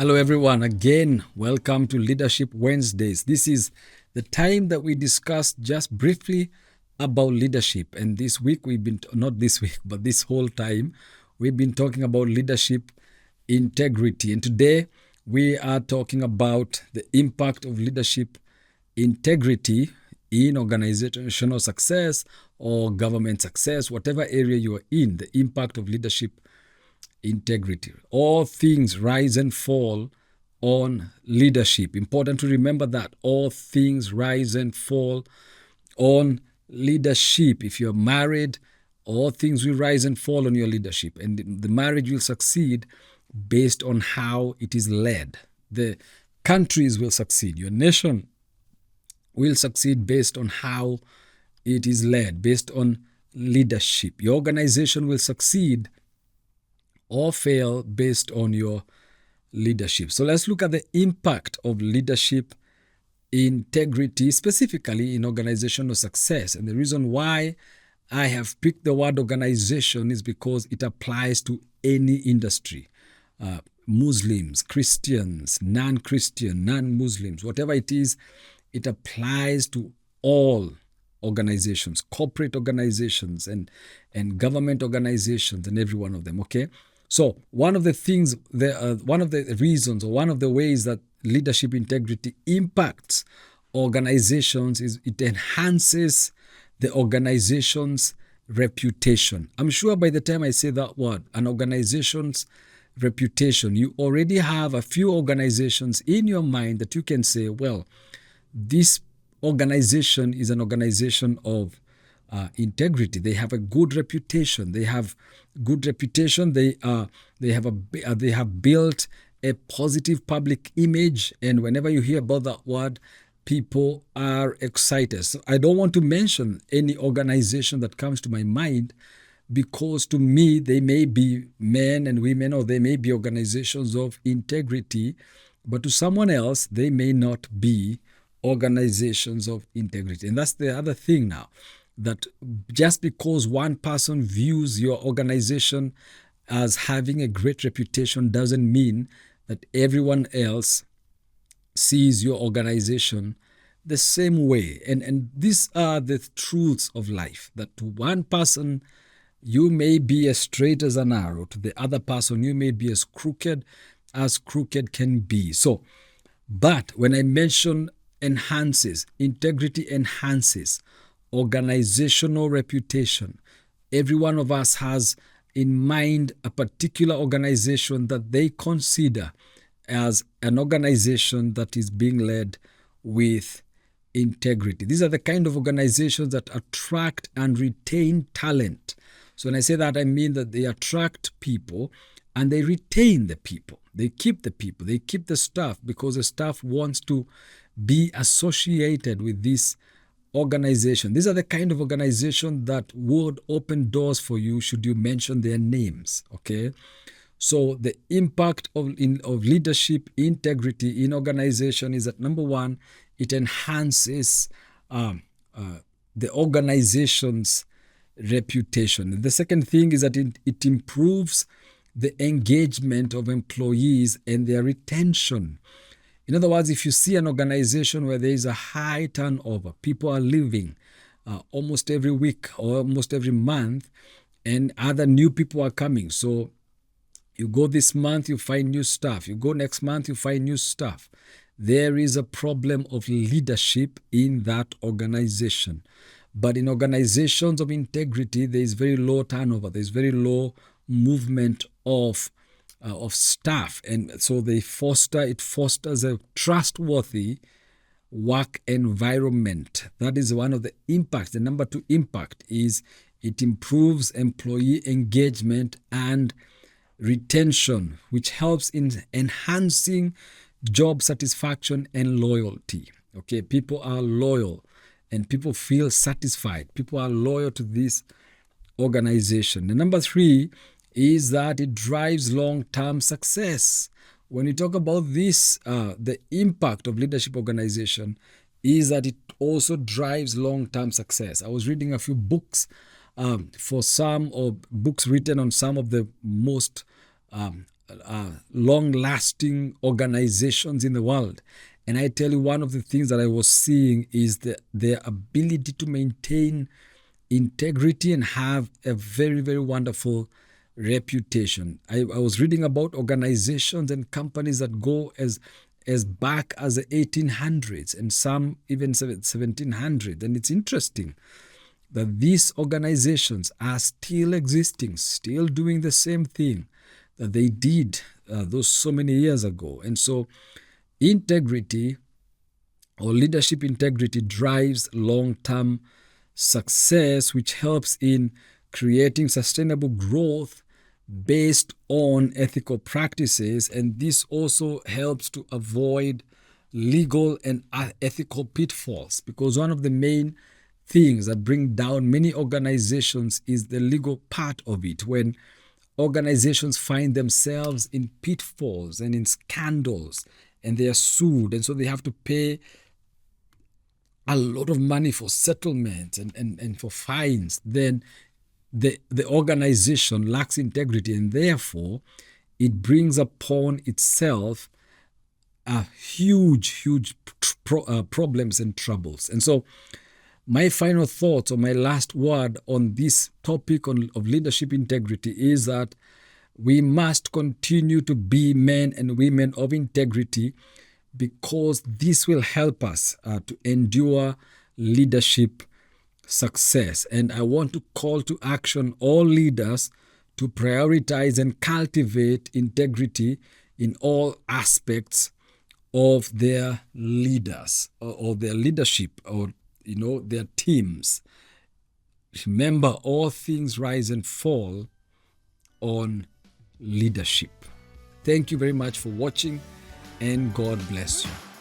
Hello, everyone. Again, welcome to Leadership Wednesdays. This is the time that we discuss just briefly about leadership. And this week, not this week, but this whole time, we've been talking about leadership integrity. And today, we are talking about the impact of leadership integrity in organizational success or government success, whatever area you are in, the impact of leadership integrity. All things rise and fall on leadership. Important to remember that. All things rise and fall on leadership. If you're married, all things will rise and fall on your leadership. And the marriage will succeed based on how it is led. The countries will succeed. Your nation will succeed based on how it is led, based on leadership. Your organization will succeed or fail based on your leadership. So let's look at the impact of leadership integrity, specifically in organizational success. And the reason why I have picked the word organization is because it applies to any industry. Muslims, Christians, non-Christian, non-Muslims, whatever it is, it applies to all organizations, corporate organizations and government organizations and every one of them, okay? So one of the things, one of the reasons or one of the ways that leadership integrity impacts organizations is it enhances the organization's reputation. I'm sure by the time I say that word, an organization's reputation, you already have a few organizations in your mind that you can say, well, this organization is an organization of integrity. They have a good reputation. They have good reputation. They have built a positive public image. And whenever you hear about that word, people are excited. So I don't want to mention any organization that comes to my mind because to me, they may be men and women or they may be organizations of integrity, but to someone else, they may not be organizations of integrity. And that's the other thing now, that just because one person views your organization as having a great reputation doesn't mean that everyone else sees your organization the same way. And these are the truths of life, that to one person, you may be as straight as an arrow. To the other person, you may be as crooked can be. So, but when I mention integrity enhances organizational reputation. Every one of us has in mind a particular organization that they consider as an organization that is being led with integrity. These are the kind of organizations that attract and retain talent. So when I say that, I mean that they attract people and they retain the people. They keep the people. They keep the staff because the staff wants to be associated with this organization. These are the kind of organization that would open doors for you should you mention their names, okay? So the impact of leadership integrity in organization is that, number one, it enhances the organization's reputation. The second thing is that it improves the engagement of employees and their retention. In other words, if you see an organization where there is a high turnover, people are leaving almost every week or almost every month, and other new people are coming. So you go this month, you find new staff. You go next month, you find new staff. There is a problem of leadership in that organization. But in organizations of integrity, there is very low turnover. There is very low movement of staff, and so it fosters a trustworthy work environment. That is one of the impacts. The number two impact is it improves employee engagement and retention, which helps in enhancing job satisfaction and loyalty. Okay, people are loyal and people feel satisfied. People are loyal to this organization. The number three is that it drives long-term success. When you talk about this, the impact of leadership organization is that it also drives long-term success. I was reading a few books books written on some of the most long-lasting organizations in the world. And I tell you, one of the things that I was seeing is their ability to maintain integrity and have a very, very wonderful reputation. I was reading about organizations and companies that go as back as the 1800s and some even 1700s. And it's interesting that these organizations are still existing, still doing the same thing that they did those so many years ago. And so integrity or leadership integrity drives long-term success, which helps in creating sustainable growth based on ethical practices. And this also helps to avoid legal and ethical pitfalls, because one of the main things that bring down many organizations is the legal part of it. When organizations find themselves in pitfalls and in scandals and they are sued, and so they have to pay a lot of money for settlements and for fines, then the organization lacks integrity, and therefore it brings upon itself a huge problems and troubles. And so my final thoughts, or my last word on this topic of leadership integrity, is that we must continue to be men and women of integrity, because this will help us to endure leadership success. And I want to call to action all leaders to prioritize and cultivate integrity in all aspects of their leaders or their leadership, or their teams. Remember, all things rise and fall on leadership. Thank you very much for watching, and God bless you.